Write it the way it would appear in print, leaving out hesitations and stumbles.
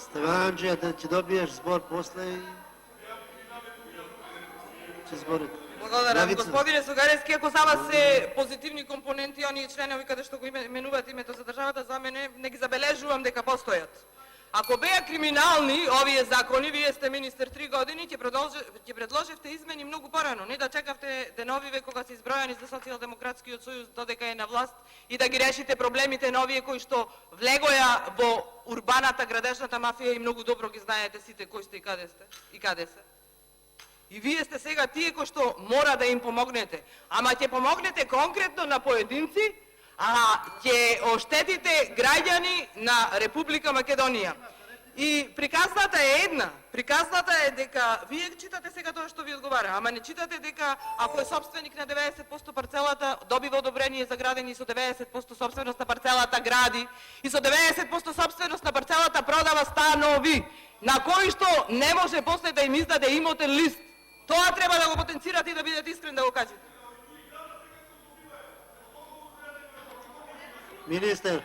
Стеванджија, да ќе добиеш збор после и ќе зборите. Благодарам, господине Сугаревски, ако за вас се позитивни компоненти, оние членови каде што го именуваат името за државата, за мене не ги забележувам дека постојат. Ако беа криминални овие закони, вие сте министер 3 години, ќе предложевте измени многу порано, не да чекавте деновиве кога се избројани за Социјалдемократскиот сојуз додека е на власт и да ги решите проблемите на овие кои што влегоја во урбаната градежната мафија и многу добро ги знаете сите кои сте и каде се. И вие сте сега тие кои што мора да им помогнете. Ама ќе помогнете конкретно на поединци, а ќе оштетите граѓани на Република Македонија. И приказната е една. Приказната е дека вие читате сега тоа што ви одговара, ама не читате дека ако е собственик на 90% парцелата, добива одобрение за градење и со 90% собственост на парцелата гради и со 90% собственост на парцелата продава станови, на кои што не може после да им издаде имотен лист. Тоа треба да го потенцирате и да бидете искрен да го кажете. Министер,